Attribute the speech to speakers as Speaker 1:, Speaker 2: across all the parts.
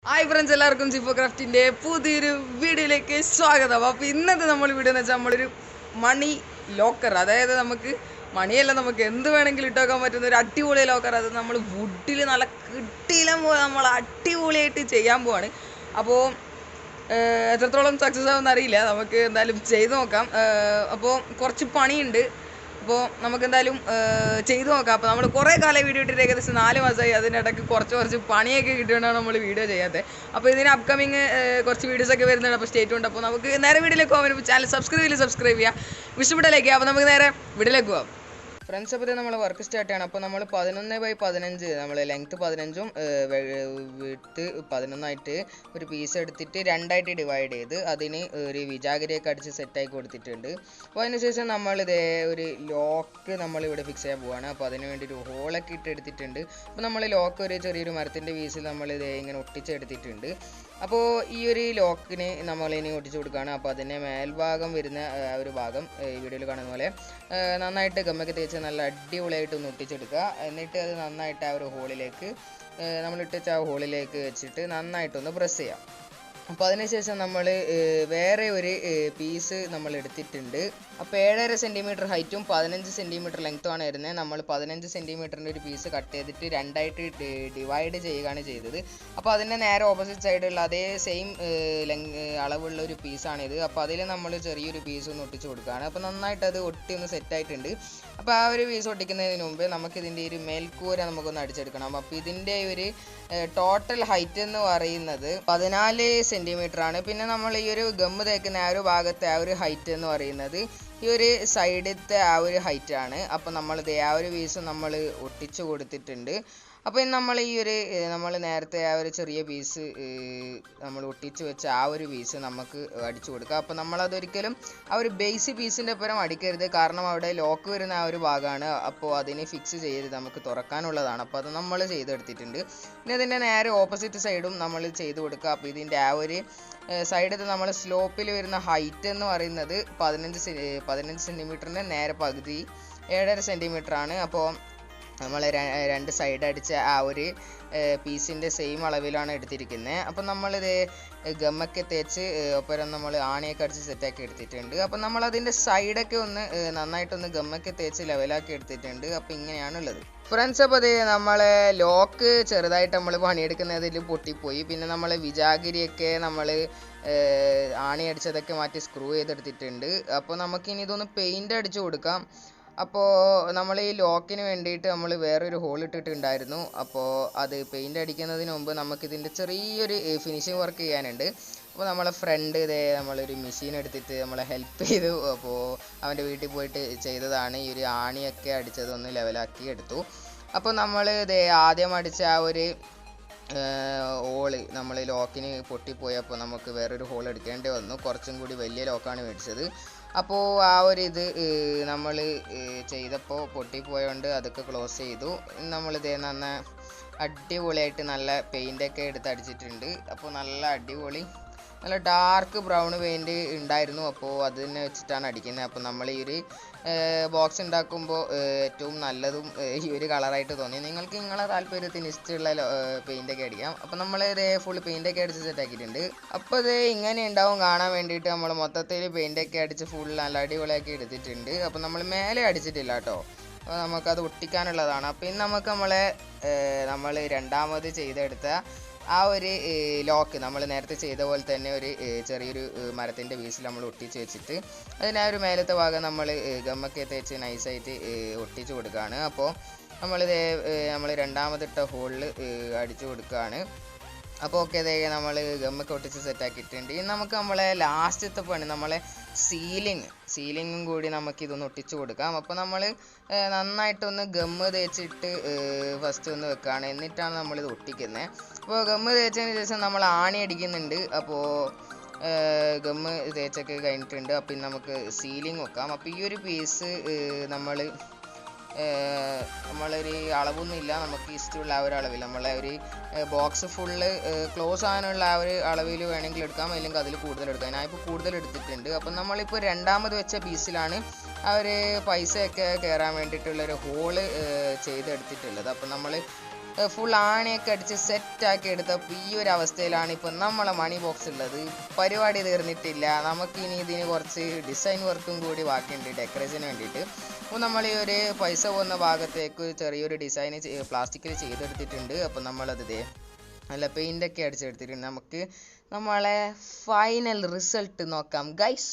Speaker 1: Hi friends, എല്ലാവർക്കും ജിഫോ ക്രാഫ്റ്റിൻ്റെ പുതിയൊരു വീഡിയോയിലേക്ക് സ്വാഗതം. അപ്പോൾ ഇന്നത്തെ നമ്മൾ വീഡിയോ എന്ന് വെച്ചാൽ നമ്മളൊരു മണി ലോക്കർ, അതായത് നമുക്ക് മണിയല്ല, നമുക്ക് എന്ത് വേണമെങ്കിലും ഇട്ടുവെക്കാൻ പറ്റുന്ന ഒരു അടിപൊളി ലോക്കർ. അത് നമ്മൾ വുഡിൽ നല്ല കിട്ടിയിലും പോലെ നമ്മൾ അടിപൊളിയായിട്ട് ചെയ്യാൻ പോവാണ്. അപ്പോൾ എത്രത്തോളം സക്സസ് ആവുമെന്ന് അറിയില്ല, നമുക്ക് എന്തായാലും ചെയ്ത് നോക്കാം. അപ്പോൾ കുറച്ച് പണിയുണ്ട്, അപ്പോൾ നമുക്ക് എന്തായാലും ചെയ്തു നോക്കാം. അപ്പോൾ നമ്മൾ കുറേ കാലം വീഡിയോ ഇട്ടിട്ട് ഏകദേശം 4 മാസമായി. അതിനിടയ്ക്ക് കുറച്ച് പണിയൊക്കെ കിട്ടിയോണ്ടാണ് നമ്മൾ വീഡിയോ ചെയ്യാത്തത്. അപ്പോൾ ഇതിന് അപ്കമിങ് കുറച്ച് വീഡിയോസൊക്കെ വരുന്നുണ്ട്, അപ്പോൾ സ്റ്റേറ്റ് ഉണ്ട്. അപ്പോൾ നമുക്ക് നേരെ വീഡിയോയിലേക്ക് പോകാൻ വേണ്ടി ചാനൽ സബ്സ്ക്രൈബ് ചെയ്യുക, ഇഷ്ടപ്പെട്ട അപ്പോൾ നമുക്ക് നേരെ വീഡിയോയിലേക്ക് പോകാം. ഫ്രണ്ട്സ്, അപ്പോൾ നമ്മൾ വർക്ക് സ്റ്റാർട്ട് ചെയ്യണം. അപ്പോൾ നമ്മൾ 11x15 നമ്മൾ ലെങ്ത്ത് 15ഉം വിഡ്ത്ത് 11ആയിട്ട് ഒരു പീസ് എടുത്തിട്ട് രണ്ടായിട്ട് ഡിവൈഡ് ചെയ്ത് അതിന് ഒരു വിജാഗിരിയൊക്കെ അടിച്ച് സെറ്റാക്കി കൊടുത്തിട്ടുണ്ട്. അപ്പോൾ അതിനുശേഷം നമ്മളിതേ ഒരു ലോക്ക് നമ്മളിവിടെ ഫിക്സ് ചെയ്യാൻ പോവുകയാണ്. അപ്പോൾ അതിന് വേണ്ടി ഒരു ഹോളൊക്കെ എടുത്തിട്ടുണ്ട്. അപ്പോൾ നമ്മൾ ലോക്ക് ഒരു ചെറിയൊരു മരത്തിൻ്റെ പീസിൽ നമ്മളിതേ ഇങ്ങനെ ഒട്ടിച്ചെടുത്തിട്ടുണ്ട്. അപ്പോൾ ഈ ഒരു ലോക്കിന് നമ്മളിനി ഒട്ടിച്ചു കൊടുക്കുകയാണ്. അപ്പോൾ അതിൻ്റെ മേൽഭാഗം വരുന്ന ഒരു ഭാഗം ഈ വീഡിയോയിൽ കാണുന്ന പോലെ നന്നായിട്ട് ഗമ്മൊക്കെ തേച്ച് നല്ല അടിപൊളിയായിട്ട് ഒന്ന് ഒട്ടിച്ചെടുക്കുക. എന്നിട്ട് അത് നന്നായിട്ട് ആ ഒരു ഹോളിലേക്ക് നമ്മളിട്ടിച്ച് ആ ഹോളിലേക്ക് വെച്ചിട്ട് നന്നായിട്ടൊന്ന് പ്രസ് ചെയ്യാം. അപ്പോൾ അതിനുശേഷം നമ്മൾ വേറെ ഒരു പീസ് നമ്മൾ എടുത്തിട്ടുണ്ട്. അപ്പോൾ 7.5 സെൻറ്റിമീറ്റർ ഹൈറ്റും 15 സെൻറ്റിമീറ്റർ ലെങ്ത്തുമാണ് വരുന്നത്. നമ്മൾ 15 സെൻറ്റിമീറ്ററിൻ്റെ ഒരു പീസ് കട്ട് ചെയ്തിട്ട് രണ്ടായിട്ട് ഡിവൈഡ് ചെയ്യുകയാണ് ചെയ്തത്. അപ്പോൾ അതിൻ്റെ നേരെ ഓപ്പോസിറ്റ് സൈഡുള്ള അതേ സെയിം അളവുള്ള ഒരു പീസാണിത്. അപ്പോൾ അതിൽ നമ്മൾ ചെറിയൊരു പീസ് ഒന്ന് ഒട്ടിച്ച് കൊടുക്കുകയാണ്. അപ്പോൾ നന്നായിട്ട് അത് ഒട്ടി ഒന്ന് സെറ്റായിട്ടുണ്ട്. അപ്പോൾ ആ ഒരു പീസ് ഒട്ടിക്കുന്നതിന് മുമ്പ് നമുക്കിതിൻ്റെ ഒരു മേൽക്കൂര നമുക്കൊന്ന് അടിച്ചെടുക്കണം. അപ്പോൾ ഇതിൻ്റെ ഒരു ടോട്ടൽ ഹൈറ്റ് എന്ന് പറയുന്നത് 14 സെൻറ്റിമീറ്റർ ആണ്. പിന്നെ നമ്മൾ ഈ ഒരു ഗമ്മ് തേക്കുന്ന ആ ഒരു ഭാഗത്തെ ആ ഒരു ഹൈറ്റ് എന്ന് പറയുന്നത് ഈ ഒരു സൈഡിലത്തെ ആ ഒരു ഹൈറ്റ് ആണ്. അപ്പോൾ നമ്മളിത് ആ ഒരു പീസ് നമ്മൾ ഒട്ടിച്ചു കൊടുത്തിട്ടുണ്ട്. അപ്പോൾ നമ്മൾ ഈ ഒരു നമ്മൾ നേരത്തെ ആ ഒരു ചെറിയ പീസ് നമ്മൾ ഒട്ടിച്ച് വെച്ച ആ ഒരു പീസ് നമുക്ക് അടിച്ചു കൊടുക്കുക. അപ്പോൾ നമ്മളതൊരിക്കലും ആ ഒരു ബേസ് പീസിൻ്റെ ഒപ്പം അടിക്കരുത്, കാരണം അവിടെ ലോക്ക് വരുന്ന ആ ഒരു ഭാഗമാണ്. അപ്പോൾ അതിന് ഫിക്സ് ചെയ്ത് നമുക്ക് തുറക്കാനുള്ളതാണ്. അപ്പോൾ അത് നമ്മൾ ചെയ്തെടുത്തിട്ടുണ്ട്. പിന്നെ അതിൻ്റെ നേരെ ഓപ്പോസിറ്റ് സൈഡും നമ്മൾ ചെയ്ത് കൊടുക്കുക. അപ്പോൾ ഇതിൻ്റെ ആ ഒരു സൈഡിൽ നമ്മൾ സ്ലോപ്പിൽ വരുന്ന ഹൈറ്റ് എന്ന് പറയുന്നത് 15 സെൻറ്റിമീറ്ററിൻ്റെ നേരെ പകുതി 7.5 സെൻറ്റിമീറ്റർ ആണ്. അപ്പോൾ നമ്മൾ രണ്ട് സൈഡ് അടിച്ച ആ ഒരു പീസിൻ്റെ സെയിം അളവിലാണ് എടുത്തിരിക്കുന്നത്. അപ്പം നമ്മളിത് ഗമ്മൊക്കെ തേച്ച് ഒപ്പം നമ്മൾ ആണിയൊക്കെ അടിച്ച് സെറ്റാക്കി എടുത്തിട്ടുണ്ട്. അപ്പം നമ്മളതിൻ്റെ സൈഡൊക്കെ ഒന്ന് നന്നായിട്ടൊന്ന് ഗമ്മൊക്കെ തേച്ച് ലെവലാക്കി എടുത്തിട്ടുണ്ട്. അപ്പം ഇങ്ങനെയാണുള്ളത് ഫ്രണ്ട്സ്. അപ്പോൾ അത് നമ്മളെ ലോക്ക് ചെറുതായിട്ട് നമ്മൾ പണിയെടുക്കുന്നതിൽ പൊട്ടിപ്പോയി. പിന്നെ നമ്മൾ വിജാഗിരിയൊക്കെ നമ്മൾ ആണി അടിച്ചതൊക്കെ മാറ്റി സ്ക്രൂ ചെയ്തെടുത്തിട്ടുണ്ട്. അപ്പോൾ നമുക്കിനി ഇതൊന്ന് പെയിൻ്റ് അടിച്ചു കൊടുക്കാം. അപ്പോൾ നമ്മൾ ഈ ലോക്കിന് വേണ്ടിയിട്ട് നമ്മൾ വേറൊരു ഹോൾ ഇട്ടിട്ടുണ്ടായിരുന്നു. അപ്പോൾ അത് പെയിൻ്റ് അടിക്കുന്നതിന് മുമ്പ് നമുക്കിതിൻ്റെ ചെറിയൊരു ഫിനിഷിങ് വർക്ക് ചെയ്യാനുണ്ട്. അപ്പോൾ നമ്മളെ ഫ്രണ്ട് ഇതേ നമ്മളൊരു മെഷീൻ എടുത്തിട്ട് നമ്മളെ ഹെൽപ്പ് ചെയ്തു. അപ്പോൾ അവൻ്റെ വീട്ടിൽ പോയിട്ട് ചെയ്തതാണ്. ഈ ഒരു ആണിയൊക്കെ അടിച്ചതൊന്ന് ലെവലാക്കി എടുത്തു. അപ്പോൾ നമ്മൾ ഇതേ ആദ്യം അടിച്ച ആ ഒരു ഹോള് നമ്മൾ ലോക്കിന് പൊട്ടിപ്പോയപ്പോൾ നമുക്ക് വേറൊരു ഹോൾ എടുക്കേണ്ടി വന്നു. കുറച്ചും കൂടി വലിയ ലോക്കാണ് മേടിച്ചത്. അപ്പോൾ ആ ഒരു ഇത് നമ്മൾ ചെയ്തപ്പോൾ പൊട്ടിപ്പോയതുകൊണ്ട് അതൊക്കെ ക്ലോസ് ചെയ്തു. നമ്മളിതേ അടിപൊളിയായിട്ട് നല്ല പെയിൻ്റൊക്കെ എടുത്ത് അടിച്ചിട്ടുണ്ട്. അപ്പോൾ നല്ല അടിപൊളി നല്ല ഡാർക്ക് ബ്രൗൺ പെയിൻറ്റ് ഉണ്ടായിരുന്നു. അപ്പോൾ അത് തന്നെ വെച്ചിട്ടാണ് അടിക്കുന്നത്. അപ്പോൾ നമ്മൾ ഈ ഒരു ബോക്സ് ഉണ്ടാക്കുമ്പോൾ ഏറ്റവും നല്ലതും ഈ ഒരു കളറായിട്ട് തോന്നി. നിങ്ങൾക്ക് നിങ്ങളെ താല്പര്യത്തിന് ഇഷ്ടമുള്ള പെയിൻ്റൊക്കെ അടിക്കാം. അപ്പോൾ നമ്മൾ ഇതേ ഫുൾ പെയിൻ്റൊക്കെ അടിച്ച് സെറ്റാക്കിയിട്ടുണ്ട്. അപ്പോൾ ഇത് ഇങ്ങനെ ഉണ്ടാവും കാണാൻ വേണ്ടിയിട്ട്. നമ്മൾ മൊത്തത്തിൽ പെയിൻ്റൊക്കെ അടിച്ച് ഫുൾ നല്ല അടിപൊളിയാക്കി എടുത്തിട്ടുണ്ട്. അപ്പോൾ നമ്മൾ മേലെ അടിച്ചിട്ടില്ല കേട്ടോ, അപ്പോൾ നമുക്കത് ഒട്ടിക്കാനുള്ളതാണ്. അപ്പോൾ ഇനി നമുക്ക് നമ്മൾ രണ്ടാമത് ചെയ്തെടുത്ത ആ ഒരു ലോക്ക് നമ്മൾ നേരത്തെ ചെയ്ത പോലെ തന്നെ ഒരു ചെറിയൊരു മരത്തിൻ്റെ പീസിൽ നമ്മൾ ഒട്ടിച്ച് വെച്ചിട്ട് അതിന് ആ ഒരു മേലത്തെ ഭാഗം നമ്മൾ ഗമ്മൊക്കെ തേച്ച് നൈസായിട്ട് ഒട്ടിച്ച് കൊടുക്കുകയാണ്. അപ്പോൾ നമ്മൾ രണ്ടാമതിട്ട ഹോളിൽ അടിച്ചു കൊടുക്കുകയാണ്. അപ്പോൾ ഓക്കെ, അതേ നമ്മൾ ഗമ്മൊക്കെ ഒട്ടിച്ച് സെറ്റാക്കിയിട്ടുണ്ട്. ഇനി നമുക്ക് ലാസ്റ്റത്തെ പണി നമ്മളെ സീലിങ്ങും കൂടി നമുക്കിതൊന്ന് ഒട്ടിച്ചു കൊടുക്കാം. അപ്പോൾ നമ്മൾ നന്നായിട്ടൊന്ന് ഗമ്മ് തേച്ചിട്ട് ഫസ്റ്റ് ഒന്ന് വെക്കുകയാണ്, എന്നിട്ടാണ് നമ്മളിത് ഒട്ടിക്കുന്നത്. അപ്പോൾ ഗമ്മ് തേച്ചതിന് ശേഷം നമ്മൾ ആണി അടിക്കുന്നുണ്ട്. അപ്പോൾ ഗമ്മ് തേച്ചൊക്കെ കഴിഞ്ഞിട്ടുണ്ട്. അപ്പോൾ ഇനി നമുക്ക് സീലിംഗ് വെക്കാം. അപ്പോൾ ഈ ഒരു പീസ് നമ്മളൊരു അളവൊന്നുമില്ല, നമുക്ക് ഇഷ്ടമുള്ള ആ ഒരു അളവിൽ നമ്മളെ ഒരു ബോക്സ് ഫുള്ള് ക്ലോസ് ആകാനുള്ള ആ ഒരു അളവിൽ വേണമെങ്കിൽ എടുക്കാം, അല്ലെങ്കിൽ അതിൽ കൂടുതൽ എടുക്കാം. ഞാനിപ്പോൾ കൂടുതൽ എടുത്തിട്ടുണ്ട്. അപ്പം നമ്മളിപ്പോൾ രണ്ടാമത് വെച്ച പീസിലാണ് ആ ഒരു പൈസയൊക്കെ കയറാൻ വേണ്ടിയിട്ടുള്ളൊരു ഹോള് ചെയ്തെടുത്തിട്ടുള്ളത്. അപ്പം നമ്മൾ ഫുൾ ആണിയൊക്കെ അടിച്ച് സെറ്റാക്കി എടുത്തപ്പോൾ ഈ ഒരു അവസ്ഥയിലാണ് ഇപ്പം നമ്മളെ മണി ബോക്സ് ഉള്ളത്. പരിപാടി തീർന്നിട്ടില്ല, നമുക്കിനി ഇതിന് കുറച്ച് ഡിസൈൻ വർക്കും കൂടി ബാക്കിയുണ്ട് ഡെക്കറേഷന് വേണ്ടിയിട്ട്. അപ്പോൾ നമ്മൾ ഈ ഒരു പൈസ പോകുന്ന ഭാഗത്തേക്ക് ചെറിയൊരു ഡിസൈൻ പ്ലാസ്റ്റിക്കിൽ ചെയ്തെടുത്തിട്ടുണ്ട്. അപ്പോൾ നമ്മളത് നല്ല പെയിൻ്റൊക്കെ അടിച്ചെടുത്തിട്ടുണ്ട്. നമുക്ക് നമ്മളെ ഫൈനൽ റിസൾട്ട് നോക്കാം ഗൈസ്.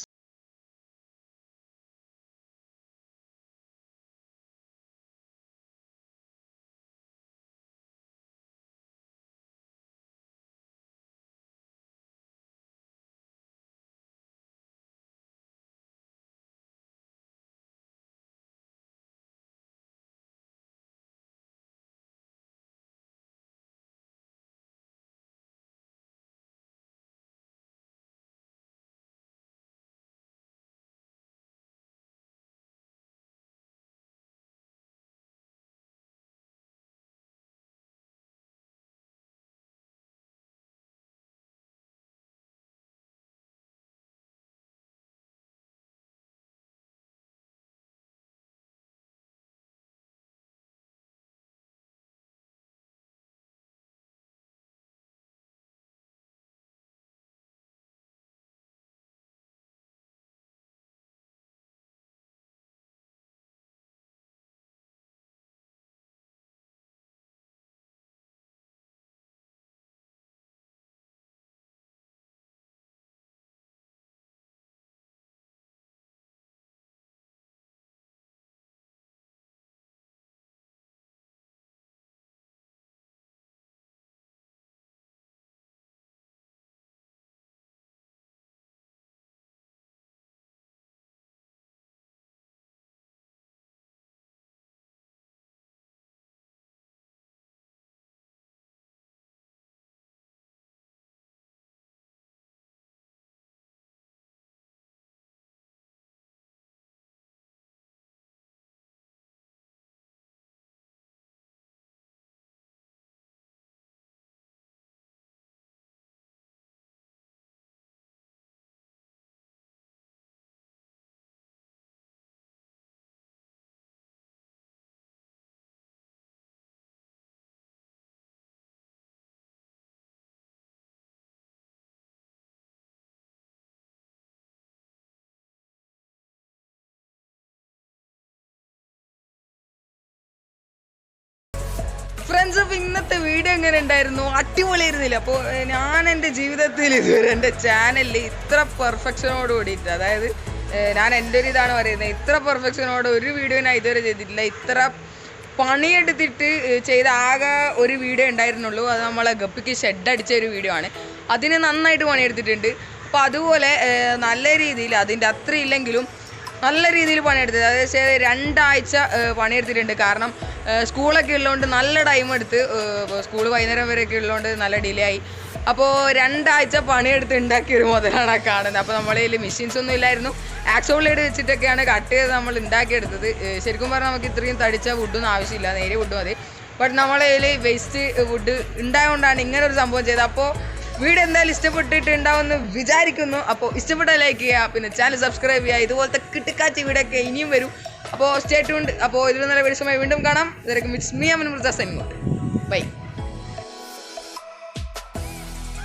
Speaker 1: ഫ്രണ്ട്സ്, അപ്പോൾ ഇന്നത്തെ വീഡിയോ എങ്ങനെ ഉണ്ടായിരുന്നു? അടിപൊളിയായിരുന്നില്ല? അപ്പോൾ ഞാൻ എൻ്റെ ജീവിതത്തിൽ ഇതുവരെ എൻ്റെ ചാനലിൽ ഇത്ര പെർഫെക്ഷനോട് കൂടിയിട്ട്, അതായത് ഞാൻ എൻ്റെ ഒരു ഇതാണ് പറയുന്നത്, ഇത്ര പെർഫെക്ഷനോട് ഒരു വീഡിയോ ഞാൻ ഇതുവരെ ചെയ്തിട്ടില്ല. ഇത്ര പണിയെടുത്തിട്ട് ചെയ്ത ആകെ ഒരു വീഡിയോ ഉണ്ടായിരുന്നുള്ളൂ. അത് നമ്മളെ ഗപ്പിക്ക് ഷെഡ് അടിച്ച ഒരു വീഡിയോ ആണ്. അതിന് നന്നായിട്ട് പണിയെടുത്തിട്ടുണ്ട്. അപ്പോൾ അതുപോലെ നല്ല രീതിയിൽ, അതിൻ്റെ അത്ര ഇല്ലെങ്കിലും നല്ല രീതിയിൽ പണിയെടുത്തത്, അതായത് 2 ആഴ്ച പണിയെടുത്തിട്ടുണ്ട്. കാരണം സ്കൂളൊക്കെ ഉള്ളതുകൊണ്ട് നല്ല ടൈം എടുത്ത്, സ്കൂൾ വൈകുന്നേരം വരെയൊക്കെ ഉള്ളതുകൊണ്ട് നല്ല ഡിലേ ആയി. അപ്പോൾ 2 ആഴ്ച പണിയെടുത്ത് ഉണ്ടാക്കിയൊരു മുതലാണ് ആ കാണുന്നത്. അപ്പോൾ നമ്മളെ കയ്യിൽ മെഷീൻസ് ഒന്നും ഇല്ലായിരുന്നു. ആക്സോ ബ്ലേഡ് വെച്ചിട്ടൊക്കെയാണ് കട്ട് ചെയ്ത് നമ്മൾ ഉണ്ടാക്കിയെടുത്തത്. ശരിക്കും പറഞ്ഞാൽ നമുക്ക് ഇത്രയും തടിച്ച വുഡൊന്നും ആവശ്യമില്ല, നേരിയ വുഡ് മതി. ബട്ട് നമ്മളെ കയ്യിൽ വേസ്റ്റ് വുഡ് ഉണ്ടായതുകൊണ്ടാണ് ഇങ്ങനെ ഒരു സംഭവം ചെയ്തത്. അപ്പോൾ വീഡിയോ എന്തായാലും ഇഷ്ടപ്പെട്ടിട്ടുണ്ടാവുമെന്ന് വിചാരിക്കുന്നു. അപ്പോൾ ഇഷ്ടപ്പെട്ടാൽ ലൈക്ക് ചെയ്യുക, പിന്നെ ചാനൽ സബ്സ്ക്രൈബ് ചെയ്യുക. ഇതുപോലത്തെ കിട്ടുക്കാച്ചി വീഡിയോ ഒക്കെ ഇനിയും വരും. അപ്പോൾ സ്റ്റേ ട്യൂൺഡ്. അപ്പോൾ ഇതിൽ നല്ല വിഷയമായി വീണ്ടും കാണാം. ഇതൊക്കെ it's me Aman Mirza signing out. By.